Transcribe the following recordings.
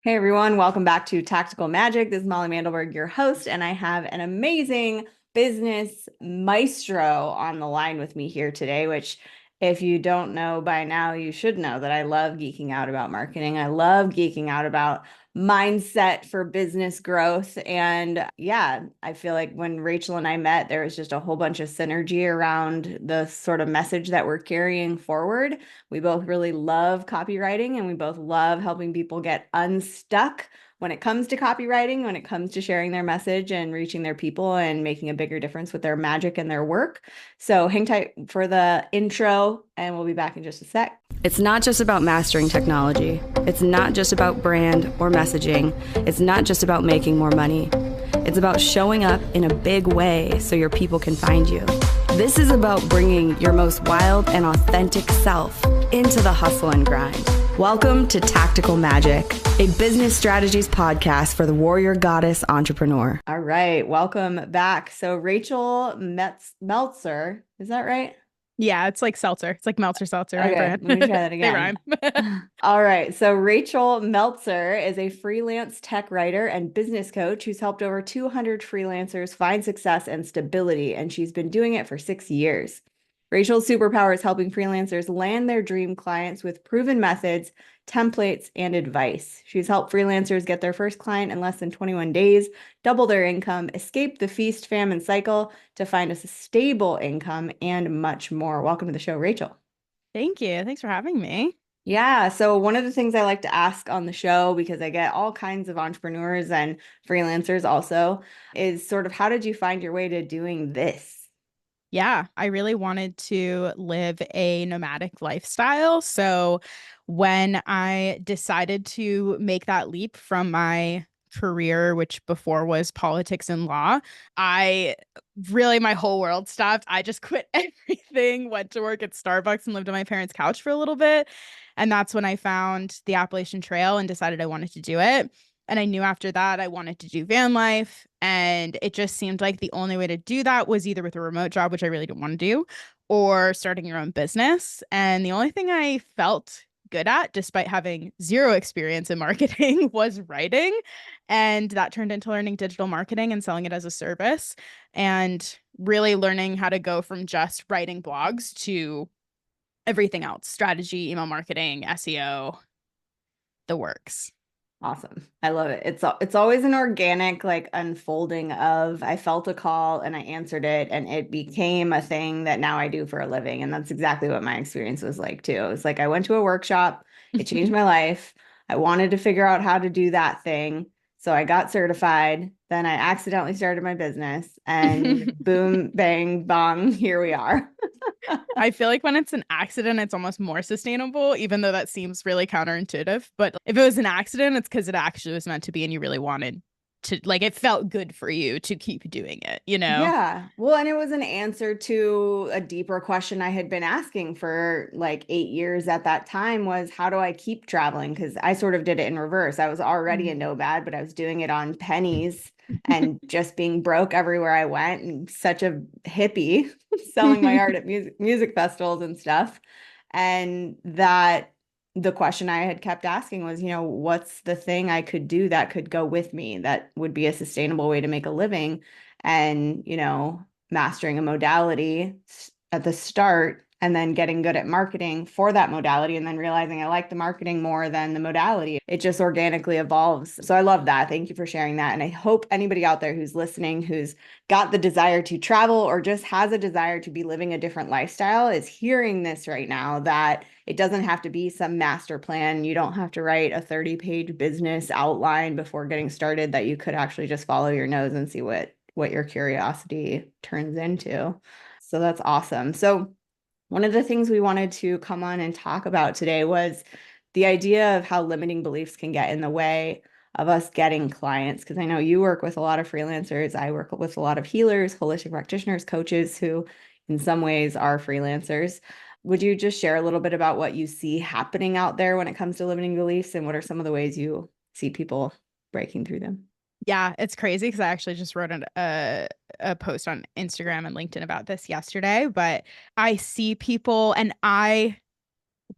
Hey everyone, welcome back to Tactical Magic. This is Molly Mandelberg, your host, and I have an amazing business maestro on the line with me here today, which if you don't know by now, you should know that I love geeking out about marketing. I love geeking out about mindset for business growth. And yeah, I feel like when Rachel and I met, there was just a whole bunch of synergy around the sort of message that we're carrying forward. We both really love copywriting and we both love helping people get unstuck when it comes to copywriting, when it comes to sharing their message and reaching their people and making a bigger difference with their magic and their work. So hang tight for the intro and we'll be back in just a sec. It's not just about mastering technology. It's not just about brand or messaging. It's not just about making more money. It's about showing up in a big way so your people can find you. This is about bringing your most wild and authentic self into the hustle and grind. Welcome to Tactical Magic, a business strategies podcast for the warrior goddess entrepreneur. All right, welcome back. So Rachel Meltzer, is that right? Yeah, it's like seltzer. It's like Meltzer seltzer, my Okay, brand. let me try that They again. rhyme. All right. So Rachel Meltzer is a freelance tech writer and business coach who's helped over 200 freelancers find success and stability, and she's been doing it for 6 years. Rachel's superpower is helping freelancers land their dream clients with proven methods, templates, and advice. She's helped freelancers get their first client in less than 21 days, double their income, escape the feast famine cycle to find a stable income, and much more. Welcome to the show, Rachel. Thank you. Thanks for having me. Yeah, so one of the things I like to ask on the show, because I get all kinds of entrepreneurs and freelancers also, is sort of how did you find your way to doing this? Yeah, I really wanted to live a nomadic lifestyle. So when I decided to make that leap from my career, which before was politics and law, I really, my whole world stopped. I just quit everything, went to work at Starbucks and lived on my parents' couch for a little bit. And that's when I found the Appalachian Trail and decided I wanted to do it. And I knew after that I wanted to do van life. And it just seemed like the only way to do that was either with a remote job, which I really didn't want to do, or starting your own business. And the only thing I felt good at, despite having zero experience in marketing, was writing. And that turned into learning digital marketing and selling it as a service and really learning how to go from just writing blogs to everything else: strategy, email marketing, SEO, the works. Awesome. I love it. It's always an organic like unfolding of I felt a call and I answered it and it became a thing that now I do for a living. And that's exactly what my experience was like too. It's like I went to a workshop, it changed my life. I wanted to figure out how to do that thing. So I got certified. Then I accidentally started my business and boom, bang, bong, here we are. I feel like when it's an accident, it's almost more sustainable, even though that seems really counterintuitive. But if it was an accident, it's because it actually was meant to be and you really wanted to, like, it felt good for you to keep doing it, you know? Yeah. Well, and it was an answer to a deeper question I had been asking for like 8 years at that time was how do I keep traveling? Because I sort of did it in reverse. I was already a Mm. nomad, but I was doing it on pennies and just being broke everywhere I went and such a hippie selling my art at music festivals and stuff. And that the question I had kept asking was, what's the thing I could do that could go with me that would be a sustainable way to make a living? And, mastering a modality at the start and then getting good at marketing for that modality and then realizing I like the marketing more than the modality. It just organically evolves. So I love that. Thank you for sharing that. And I hope anybody out there who's listening, who's got the desire to travel or just has a desire to be living a different lifestyle is hearing this right now, that it doesn't have to be some master plan. You don't have to write a 30-page business outline before getting started, that you could actually just follow your nose and see what your curiosity turns into. So that's awesome. So one of the things we wanted to come on and talk about today was the idea of how limiting beliefs can get in the way of us getting clients. Because I know you work with a lot of freelancers. I work with a lot of healers, holistic practitioners, coaches who in some ways are freelancers. Would you just share a little bit about what you see happening out there when it comes to limiting beliefs and what are some of the ways you see people breaking through them? Yeah, it's crazy because I actually just wrote a post on Instagram and LinkedIn about this yesterday. But I see people, and I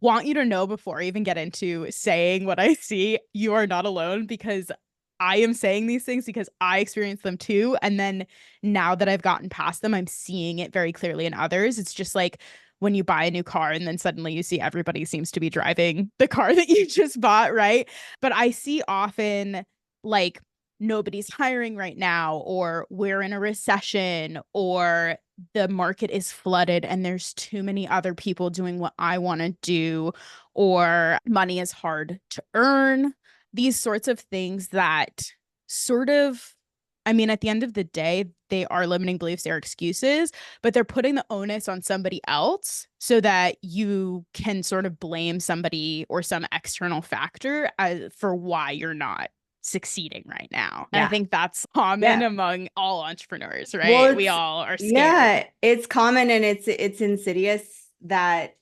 want you to know before I even get into saying what I see, you are not alone, because I am saying these things because I experience them too. And then now that I've gotten past them, I'm seeing it very clearly in others. It's just like when you buy a new car and then suddenly you see everybody seems to be driving the car that you just bought, right? But I see often like nobody's hiring right now, or we're in a recession, or the market is flooded and there's too many other people doing what I want to do, or money is hard to earn. These sorts of things that sort of, I mean, at the end of the day, they are limiting beliefs, they're excuses, but they're putting the onus on somebody else so that you can sort of blame somebody or some external factor for why you're not succeeding right now. And I Yeah. think that's common Yeah. among all entrepreneurs, Well, right? We all are scared. yeah, it's common and it's insidious that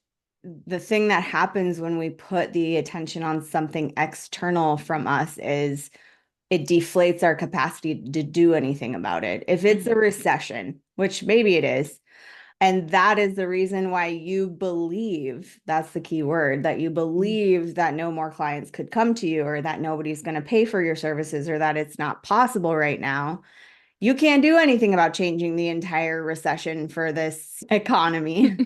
the thing that happens when we put the attention on something external from us is it deflates our capacity to do anything about it. If it's a Mhm. recession, which maybe it is, and that is the reason why you believe, that's the key word, that you Mhm. believe that no more clients could come to you, or that nobody's going to pay for your services, or that it's not possible right now. You can't do anything about changing the entire recession for this economy.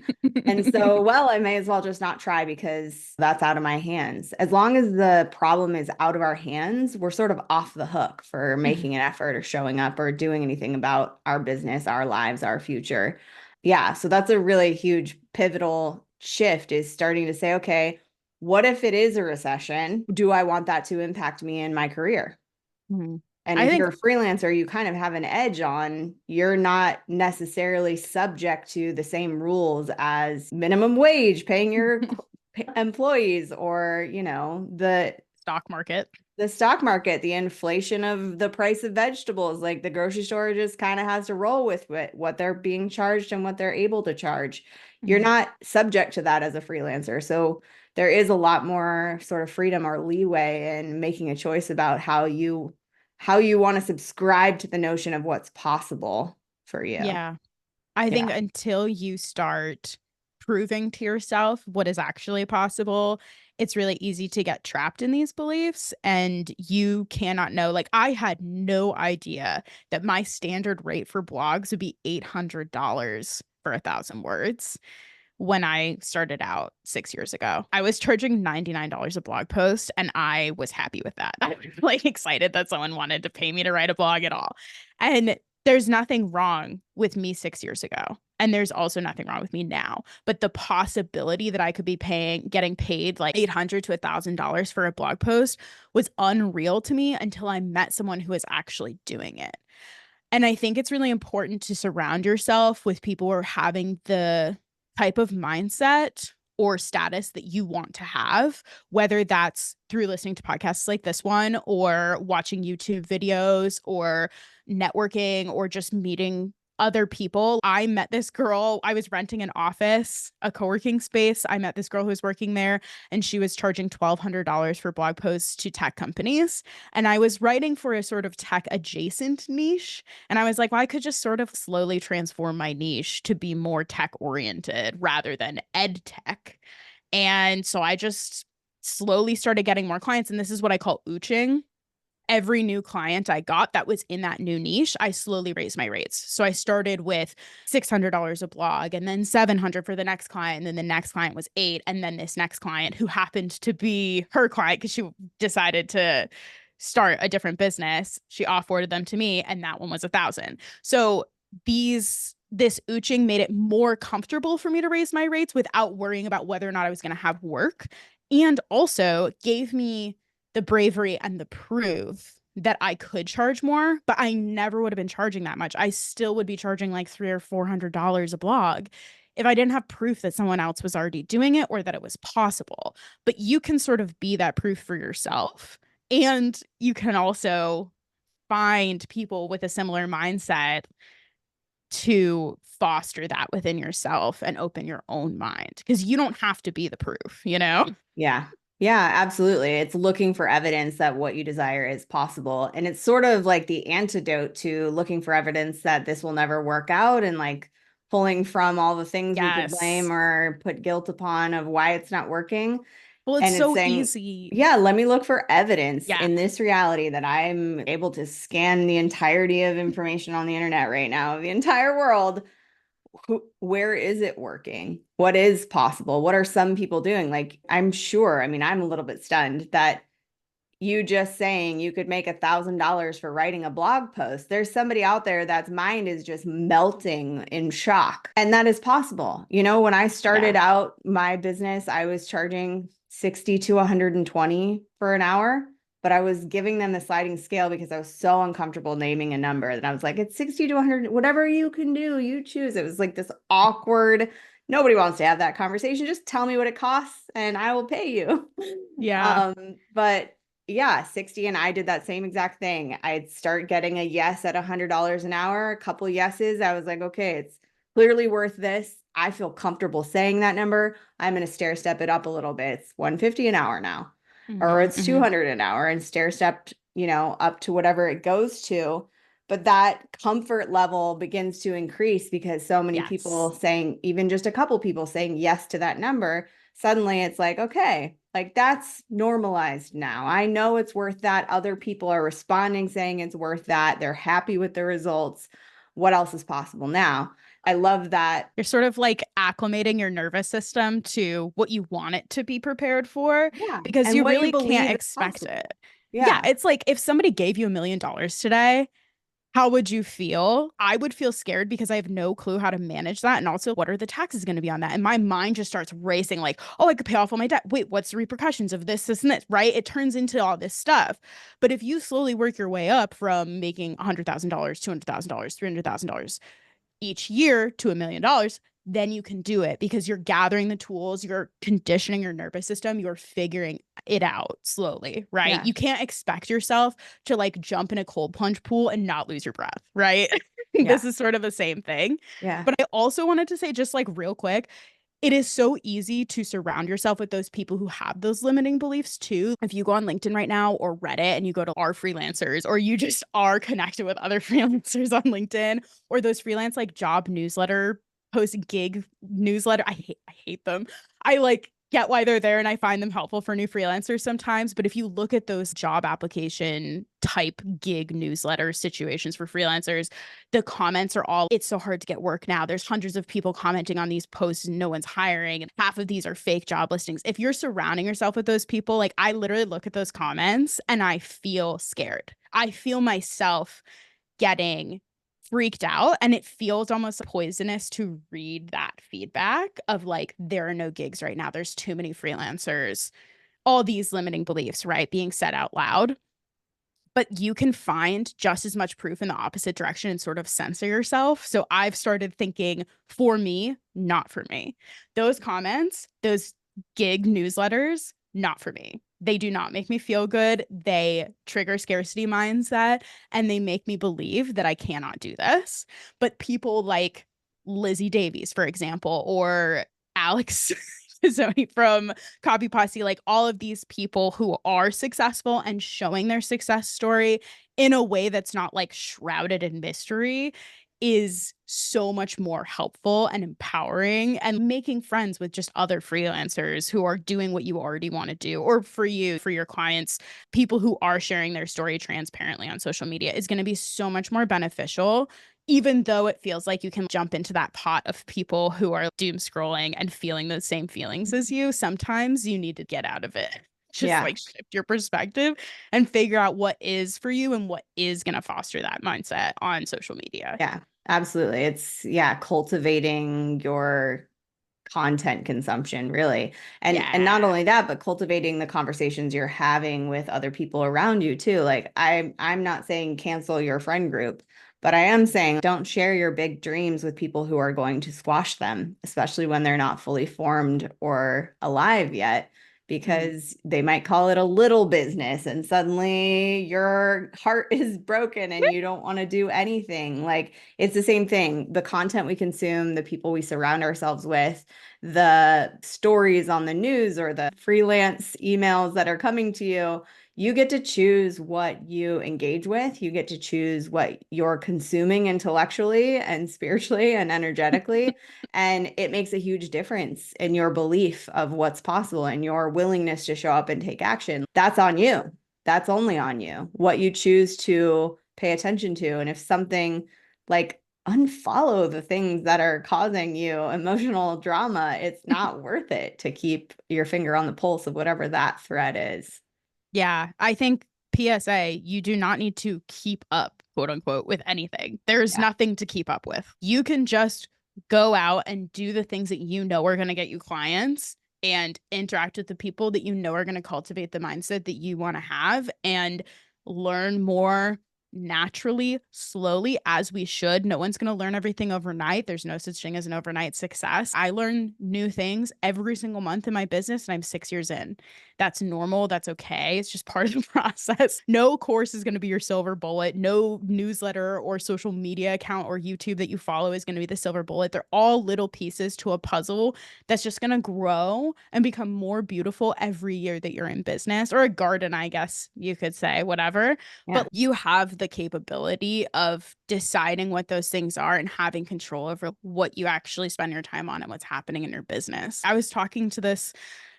And so, well, I may as well just not try because that's out of my hands. As long as the problem is out of our hands, we're sort of off the hook for making an effort or showing up or doing anything about our business, our lives, our future. Yeah. So that's a really huge pivotal shift, is starting to say, okay, what if it is a recession? Do I want that to impact me in my career? Mhm. And I if think you're a freelancer, you kind of have an edge on, you're not necessarily subject to the same rules as minimum wage, paying your employees, or, stock market. the stock market, the inflation of the price of vegetables. Like the grocery store just kind of has to roll with what they're being charged and what they're able to charge. You're Mhm. not subject to that as a freelancer. So there is a lot more sort of freedom or leeway in making a choice about how you want to subscribe to the notion of what's possible for you. Yeah. I think Yeah. until you start proving to yourself what is actually possible, it's really easy to get trapped in these beliefs, and you cannot know. Like, I had no idea that my standard rate for blogs would be $800 for 1,000 words when I started out 6 years ago. I was charging $99 a blog post, and I was happy with that. I was like excited that someone wanted to pay me to write a blog at all. And there's nothing wrong with me 6 years ago. And there's also nothing wrong with me now. But the possibility that I could be getting paid like $800 to $1,000 for a blog post was unreal to me until I met someone who was actually doing it. And I think it's really important to surround yourself with people who are having the type of mindset or status that you want to have, whether that's through listening to podcasts like this one, or watching YouTube videos, or networking, or just meeting other people. I met this girl. I was renting an office, a co-working space. I met this girl who was working there, and she was charging $1,200 for blog posts to tech companies. And I was writing for a sort of tech adjacent niche. And I was like, well, I could just sort of slowly transform my niche to be more tech oriented rather than ed tech. And so I just slowly started getting more clients. And this is what I call ooching. Every new client I got that was in that new niche, I slowly raised my rates. So I started with $600 a blog, and then $700 for the next client. And then the next client was $8. And then this next client, who happened to be her client because she decided to start a different business, she offboarded them to me, and that one was 1,000. So this ooching made it more comfortable for me to raise my rates without worrying about whether or not I was going to have work, and also gave me the bravery and the proof that I could charge more, but I never would have been charging that much. I still would be charging like $300 or $400 a blog if I didn't have proof that someone else was already doing it or that it was possible. But you can sort of be that proof for yourself. And you can also find people with a similar mindset to foster that within yourself and open your own mind, because you don't have to be the proof, you know? Yeah. Yeah, absolutely. It's looking for evidence that what you desire is possible. And it's sort of like the antidote to looking for evidence that this will never work out and like pulling from all the things we could Yes. blame or put guilt upon of why it's not working. Well, it's And it's so saying, easy. yeah, let me look for evidence Yeah. in this reality that I'm able to scan the entirety of information on the internet right now, the entire world. Where is it working? What is possible? What are some people doing? Like, I'm sure, I mean, I'm a little bit stunned that you just saying you could make $1,000 for writing a blog post. There's somebody out there that's mind is just melting in shock. And that is possible. You know, when I Yeah. started out my business, I was charging 60 to 120 for an hour, but I was giving them the sliding scale because I was so uncomfortable naming a number that I was like, it's 60 to 100, whatever you can do, you choose. It was like this awkward, nobody wants to have that conversation. Just tell me what it costs and I will pay you. Yeah. But yeah, 60. And I did that same exact thing. I'd start getting a yes at $100 an hour, a couple yeses. I was like, okay, it's clearly worth this. I feel comfortable saying that number. I'm going to stair step it up a little bit. It's 150 an hour now, or Hmm. it's Hmm. 200 an hour and stair stepped, up to whatever it goes to. But that comfort level begins to increase because so many people Yes. saying, even just a couple people saying yes to that number, suddenly it's like, okay, like that's normalized now. I know it's worth that. Other people are responding saying it's worth that. They're happy with the results. What else is possible now? I love that. You're sort of like acclimating your nervous system to what you want it to be prepared for Yeah. because And you what you really can't believe is expect it. possible. Yeah, Yeah. it's like if somebody gave you $1 million today, how would you feel? I would feel scared because I have no clue how to manage that. And also, what are the taxes going to be on that? And my mind just starts racing like, oh, I could pay off all my debt. Wait, what's the repercussions of this, and this, right? It turns into all this stuff. But if you slowly work your way up from making $100,000, $200,000, $300,000 each year to $1 million, then you can do it because you're gathering the tools, you're conditioning your nervous system, you're figuring it out slowly, right? Yeah. You can't expect yourself to like jump in a cold plunge pool and not lose your breath, right? Yeah. This is sort of the same thing. Yeah. But I also wanted to say, just like real quick, it is so easy to surround yourself with those people who have those limiting beliefs too. If you go on LinkedIn right now or Reddit and you go to our freelancers, or you just are connected with other freelancers on LinkedIn, or those freelance like job newsletter post gig newsletter. I hate them. I like get why they're there and I find them helpful for new freelancers sometimes. But if you look at those job application type gig newsletter situations for freelancers, the comments are all, it's so hard to get work now. There's hundreds of people commenting on these posts and no one's hiring. And half of these are fake job listings. If you're surrounding yourself with those people, like I literally look at those comments and I feel scared. I feel myself getting freaked out, and it feels almost poisonous to read that feedback of like there are no gigs right now, there's too many freelancers, all these limiting beliefs, right, being said out loud. But you can find just as much proof in the opposite direction and sort of censor yourself. So I've started thinking, for me, not for me. Those comments, those gig newsletters, not for me. They do not make me feel good. They trigger scarcity mindset and they make me believe that I cannot do this. But people like Lizzie Davies, for example, or Alex Zoni from Copy Posse, like all of these people who are successful and showing their success story in a way that's not like shrouded in mystery is so much more helpful and empowering, and making friends with just other freelancers who are doing what you already want to do, or for you, for your clients, people who are sharing their story transparently on social media is going to be so much more beneficial. Even though it feels like you can jump into that pot of people who are doom scrolling and feeling the same feelings as you, sometimes you need to get out of it. Just Yeah. like shift your perspective and figure out what is for you and what is going to foster that mindset on social media. Yeah. Absolutely. It's, yeah, cultivating your content consumption really, and Yeah. not only that, but cultivating the conversations you're having with other people around you too. Like I'm not saying cancel your friend group, but I am saying don't share your big dreams with people who are going to squash them, especially when they're not fully formed or alive yet, Mhm. because they might call it a little business and suddenly your heart is broken and you don't want to do anything. Like, it's the same thing. The content we consume, the people we surround ourselves with, the stories on the news or the freelance emails that are coming to you, You get to choose what you engage with. You get to choose what you're consuming intellectually and spiritually and energetically. And it makes a huge difference in your belief of what's possible and your willingness to show up and take action. That's on you. That's only on you. What you choose to pay attention to. And if something like unfollow the things that are causing you emotional drama, it's not worth it to keep your finger on the pulse of whatever that thread is. Yeah, I think PSA, you do not need to keep up, quote unquote, with anything. There's Yeah. nothing to keep up with. You can just go out and do the things that you know are going to get you clients and interact with the people that you know are going to cultivate the mindset that you want to have and learn more naturally, slowly, as we should. No one's going to learn everything overnight. There's no such thing as an overnight success. I learn new things every single month in my business, and I'm 6 years in. That's normal. That's okay. It's just part of the process. No course is going to be your silver bullet. No newsletter or social media account or YouTube that you follow is going to be the silver bullet. They're all little pieces to a puzzle that's just going to grow and become more beautiful every year that you're in business, or a garden, I guess you could say, whatever. Yeah. But you have the capability of deciding what those things are and having control over what you actually spend your time on and what's happening in your business. I was talking to this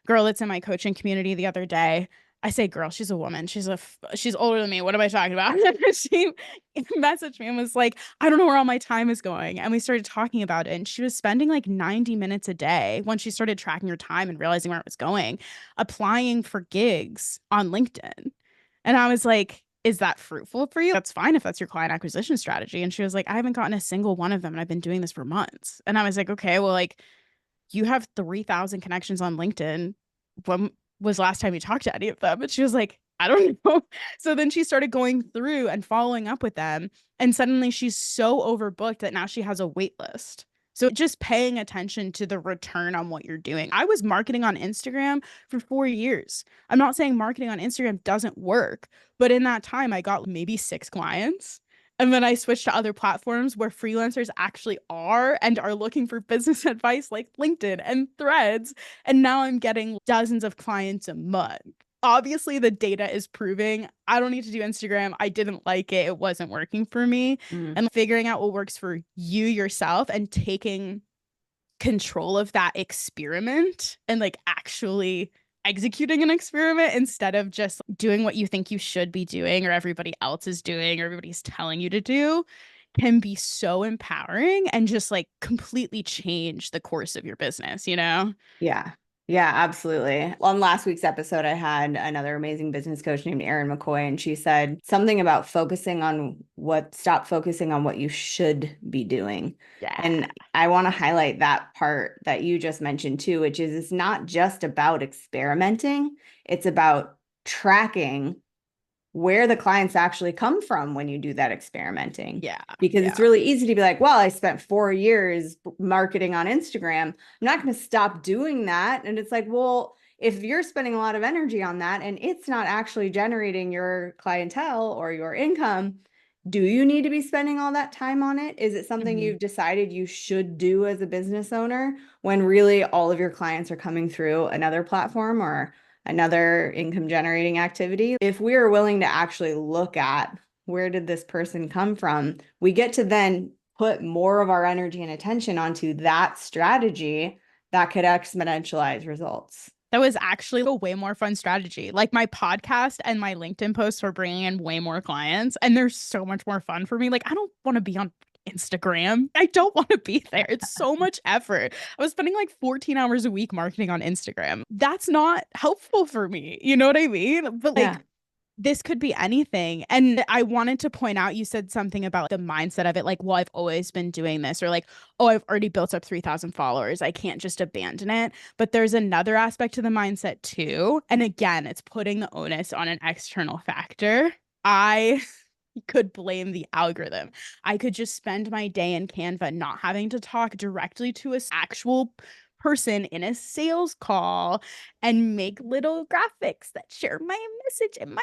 girl that's in my coaching community the other day. I say girl, she's a woman. She's older than me. What am I talking about? She messaged me and was like, I don't know where all my time is going. And we started talking about it. And she was spending like 90 minutes a day when she started tracking her time and realizing where it was going, applying for gigs on LinkedIn. And I was like, is that fruitful for you? That's fine if that's your client acquisition strategy. And she was like, I haven't gotten a single one of them. And I've been doing this for months. And I was like, okay, well, like, you have 3,000 connections on LinkedIn. When was last time you talked to any of them? And she was like, I don't know. So then she started going through and following up with them. And suddenly she's so overbooked that now she has a wait list. So just paying attention to the return on what you're doing. I was marketing on Instagram for 4 years. I'm not saying marketing on Instagram doesn't work, but in that time, I got maybe 6 clients. And then I switched to other platforms where freelancers actually are and are looking for business advice like LinkedIn and Threads. And now I'm getting dozens of clients a month. Obviously, the data is proving I don't need to do Instagram. I didn't like it. It wasn't working for me. Mm. And figuring out what works for you yourself and taking control of that experiment and like actually executing an experiment instead of just doing what you think you should be doing or everybody else is doing or everybody's telling you to do can be so empowering and just like completely change the course of your business, you know? Yeah. Yeah, absolutely. On last week's episode, I had another amazing business coach named Erin McCoy, and she said something about stop focusing on what you should be doing. Yeah. And I want to highlight that part that you just mentioned too, which is it's not just about experimenting, it's about tracking where the clients actually come from when you do that experimenting. Yeah. Because it's Yeah. really easy to be like, well, I spent 4 years marketing on Instagram. I'm not going to stop doing that. And it's like, well, if you're spending a lot of energy on that and it's not actually generating your clientele or your income, do you need to be spending all that time on it? Is it something Mhm. you've decided you should do as a business owner when really all of your clients are coming through another platform or another income generating activity? If we are willing to actually look at where did this person come from, we get to then put more of our energy and attention onto that strategy that could exponentialize results. That was actually a way more fun strategy. Like my podcast and my LinkedIn posts were bringing in way more clients, and they're so much more fun for me. Like, I don't want to be on Instagram. I don't want to be there. It's so much effort. I was spending like 14 hours a week marketing on Instagram. That's not helpful for me. You know what I mean? But like, Yeah. this could be anything. And I wanted to point out, you said something about the mindset of it, like, well, I've always been doing this, or like, oh, I've already built up 3,000 followers. I can't just abandon it. But there's another aspect to the mindset too. And again, it's putting the onus on an external factor. I could blame the algorithm. I could just spend my day in Canva not having to talk directly to an actual person in a sales call and make little graphics that share my message and my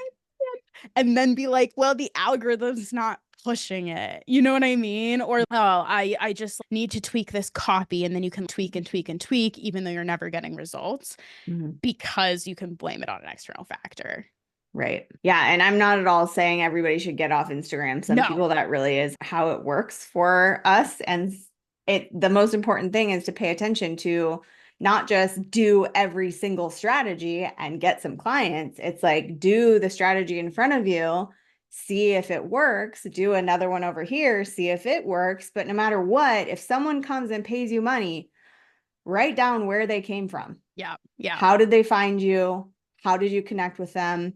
and then be like, well, the algorithm's not pushing it. You know what I mean? Or, oh, I just need to tweak this copy. And then you can tweak and tweak and tweak, even though you're never getting results Mhm. because you can blame it on an external factor. Right. Yeah. And I'm not at all saying everybody should get off Instagram. Some No. people, that really is how it works for us. And the most important thing is to pay attention to not just do every single strategy and get some clients. It's like, do the strategy in front of you, see if it works, do another one over here, see if it works. But no matter what, if someone comes and pays you money, write down where they came from. Yeah. Yeah. How did they find you? How did you connect with them?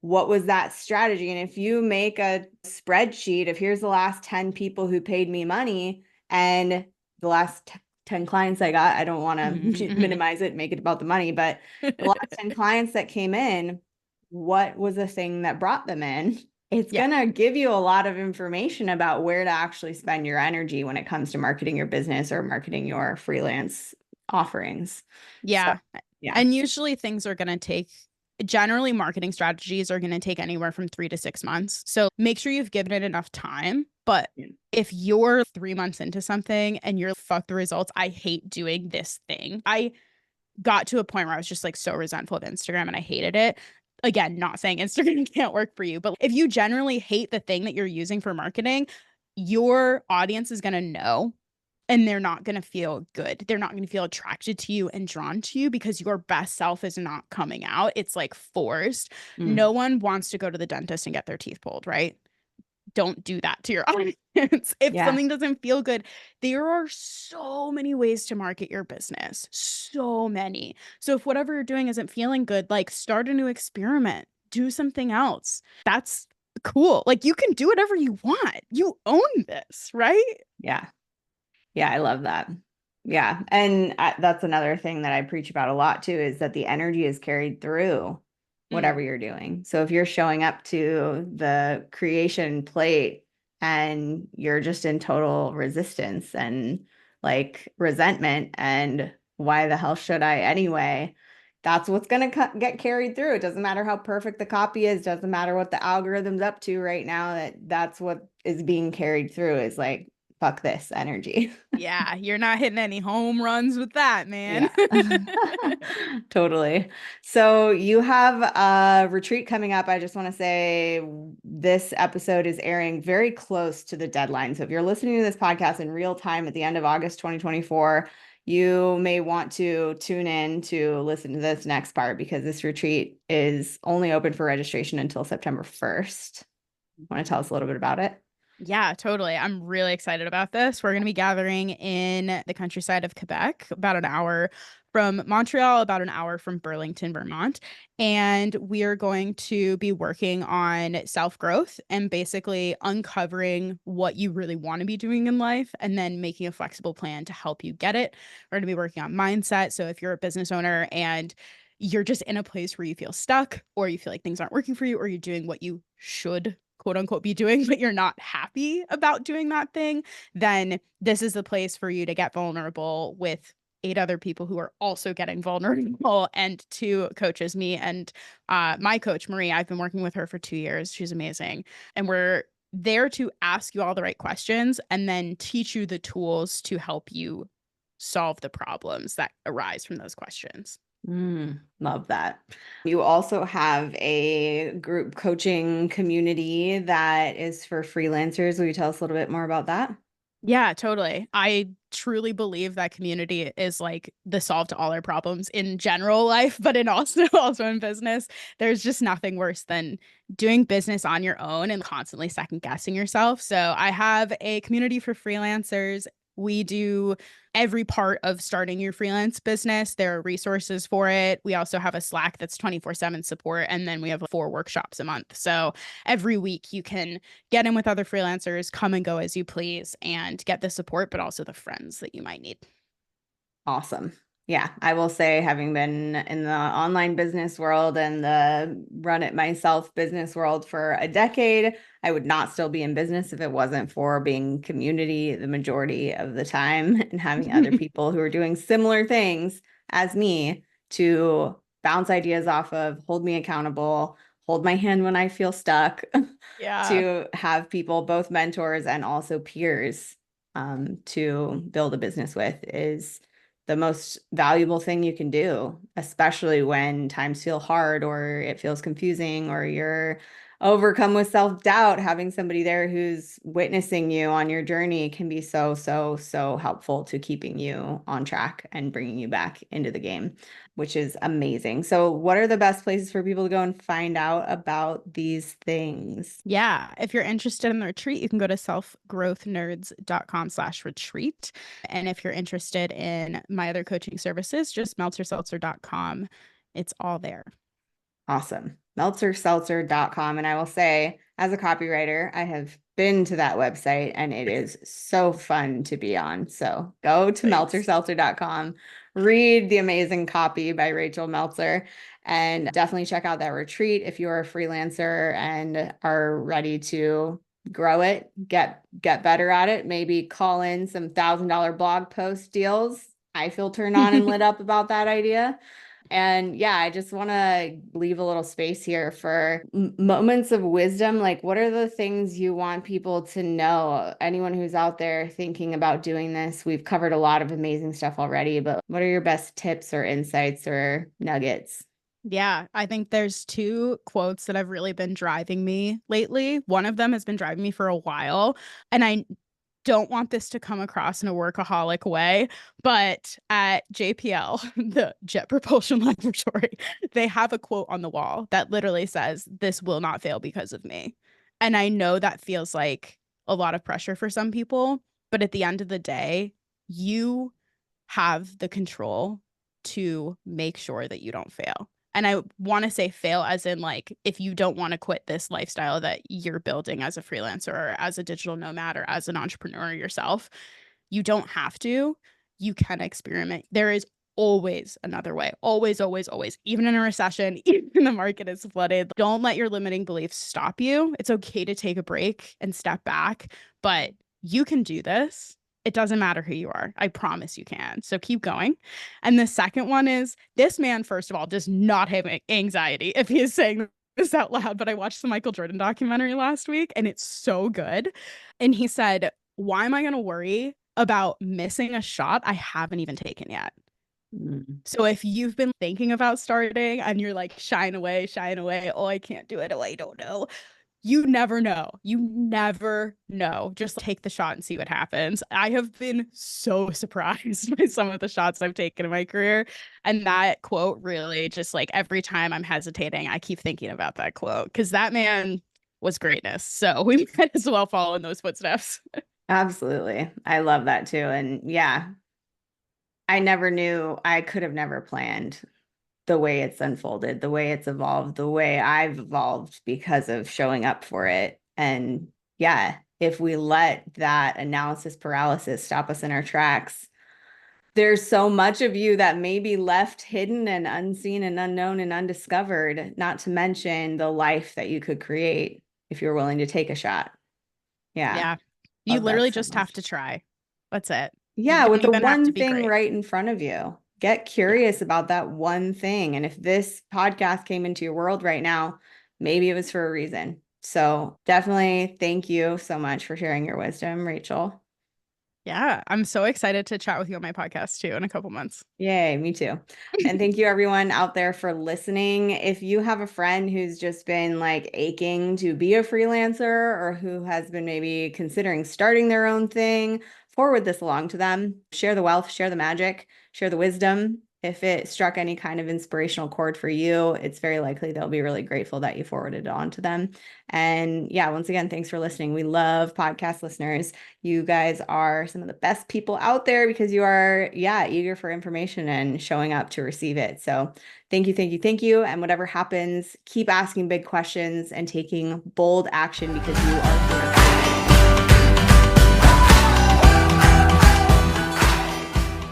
What was that strategy? And if you make a spreadsheet of here's the last 10 people who paid me money and the last 10 clients I got, I don't want to Mm-hmm. minimize it, make it about the money, but the last 10 clients that came in, what was the thing that brought them in? It's Yeah. going to give you a lot of information about where to actually spend your energy when it comes to marketing your business or marketing your freelance offerings. So, Yeah. yeah. And usually things are going to take, generally marketing strategies are going to take anywhere from 3 to 6 months. So make sure you've given it enough time. But Yeah. if you're 3 months into something and you're fuck the results, I hate doing this thing. I got to a point where I was just like so resentful of Instagram and I hated it. Again, not saying Instagram can't work for you, but if you generally hate the thing that you're using for marketing, your audience is going to know and they're not going to feel good. They're not going to feel attracted to you and drawn to you because your best self is not coming out. It's like forced. Mm. No one wants to go to the dentist and get their teeth pulled, right? Don't do that to your audience. If Yeah. something doesn't feel good, there are so many ways to market your business. So many. So if whatever you're doing isn't feeling good, like start a new experiment, do something else. That's cool. Like you can do whatever you want. You own this, right? Yeah. Yeah, I love that. Yeah. And that's another thing that I preach about a lot too, is that the energy is carried through whatever Mm. you're doing. So if you're showing up to the creation plate and you're just in total resistance and like resentment and why the hell should I anyway? That's what's going to get carried through. It doesn't matter how perfect the copy is, doesn't matter what the algorithm's up to right now, that's what is being carried through is like, fuck this energy. Yeah, you're not hitting any home runs with that, man. Yeah, totally. So you have a retreat coming up. I just want to say this episode is airing very close to the deadline. So if you're listening to this podcast in real time at the end of August 2024, you may want to tune in to listen to this next part because this retreat is only open for registration until September 1st. Want to tell us a little bit about it? Yeah, totally. I'm really excited about this. We're going to be gathering in the countryside of Quebec, about an hour from Montreal, about an hour from Burlington, Vermont. And we are going to be working on self growth and basically uncovering what you really want to be doing in life and then making a flexible plan to help you get it. We're going to be working on mindset. So if you're a business owner and you're just in a place where you feel stuck or you feel like things aren't working for you or you're doing what you should quote unquote be doing, but you're not happy about doing that thing, then this is the place for you to get vulnerable with 8 other people who are also getting vulnerable and 2 coaches, me and my coach, Marie. I've been working with her for 2 years. She's amazing. And we're there to ask you all the right questions and then teach you the tools to help you solve the problems that arise from those questions. Love that. You also have a group coaching community that is for freelancers. Will you tell us a little bit more about that? Yeah, totally. I truly believe that community is like the solve to all our problems in general life, but in also in business. There's just nothing worse than doing business on your own and constantly second guessing yourself. So I have a community for freelancers. We do every part of starting your freelance business. There are resources for it. We also have a Slack that's 24/7 support, and then we have 4 workshops a month. So every week you can get in with other freelancers, come and go as you please, and get the support, but also the friends that you might need. Awesome. Yeah, I will say, having been in the online business world and the run it myself business world for a decade, I would not still be in business if it wasn't for being community the majority of the time and having other people who are doing similar things as me to bounce ideas off of, hold me accountable, hold my hand when I feel stuck, Yeah. to have people, both mentors and also peers, to build a business with is the most valuable thing you can do, especially when times feel hard or it feels confusing or you're overcome with self-doubt. Having somebody there who's witnessing you on your journey can be so, so, so helpful to keeping you on track and bringing you back into the game, which is amazing. So what are the best places for people to go and find out about these things? Yeah. If you're interested in the retreat, you can go to selfgrowthnerds.com/retreat. And if you're interested in my other coaching services, just meltzerseltzer.com. It's all there. Awesome. Meltzerseltzer.com. And I will say, as a copywriter, I have been to that website and it is so fun to be on. So go to meltzerseltzer.com, read the amazing copy by Rachel Meltzer, and definitely check out that retreat if you're a freelancer and are ready to grow it, get better at it, maybe call in some $1,000 blog post deals. I feel turned on and lit up about that idea. And yeah, I just want to leave a little space here for moments of wisdom. Like, what are the things you want people to know? Anyone who's out there thinking about doing this, we've covered a lot of amazing stuff already, but what are your best tips or insights or nuggets? Yeah, I think there's two quotes that have really been driving me lately. One of them has been driving me for a while, and I don't want this to come across in a workaholic way, but at JPL, the Jet Propulsion Laboratory, they have a quote on the wall that literally says, "This will not fail because of me." And I know that feels like a lot of pressure for some people, but at the end of the day, you have the control to make sure that you don't fail. And I want to say fail as in, like, if you don't want to quit this lifestyle that you're building as a freelancer or as a digital nomad or as an entrepreneur yourself, you don't have to. You can experiment. There is always another way. Always, always, always. Even in a recession, even when the market is flooded, don't let your limiting beliefs stop you. It's okay to take a break and step back, but you can do this. It doesn't matter who you are. I promise you can. So keep going. And the second one is, this man, first of all, does not have anxiety if he is saying this out loud. But I watched the Michael Jordan documentary last week and it's so good. And he said, why am I going to worry about missing a shot I haven't even taken yet? So if you've been thinking about starting and you're like shying away, oh, I can't do it. Oh, I don't know. You never know. You never know. Just take the shot and see what happens. I have been so surprised by some of the shots I've taken in my career. And that quote really just, like, every time I'm hesitating, I keep thinking about that quote because that man was greatness. So we might as well follow in those footsteps. Absolutely. I love that too. And yeah, I never knew, I could have never planned the way it's unfolded, the way it's evolved, the way I've evolved because of showing up for it. And yeah, if we let that analysis paralysis stop us in our tracks, there's so much of you that may be left hidden and unseen and unknown and undiscovered, not to mention the life that you could create if you're willing to take a shot. Yeah. Yeah. You Love that literally so just have much. to try. That's it. You Yeah, don't with the even have to one be thing great. right in front of you. Get Yeah. curious about that one thing. And if this podcast came into your world right now, maybe it was for a reason. So definitely thank you so much for sharing your wisdom, Rachel. Yeah. I'm so excited to chat with you on my podcast too in a couple months. Yay, me too. And thank you everyone out there for listening. If you have a friend who's just been like aching to be a freelancer or who has been maybe considering starting their own thing, forward this along to them. Share the wealth, share the magic, share the wisdom. If it struck any kind of inspirational chord for you, it's very likely they'll be really grateful that you forwarded it on to them. And yeah, once again, thanks for listening. We love podcast listeners. You guys are some of the best people out there because you are, yeah, eager for information and showing up to receive it. So thank you, thank you, thank you. And whatever happens, keep asking big questions and taking bold action because you are here.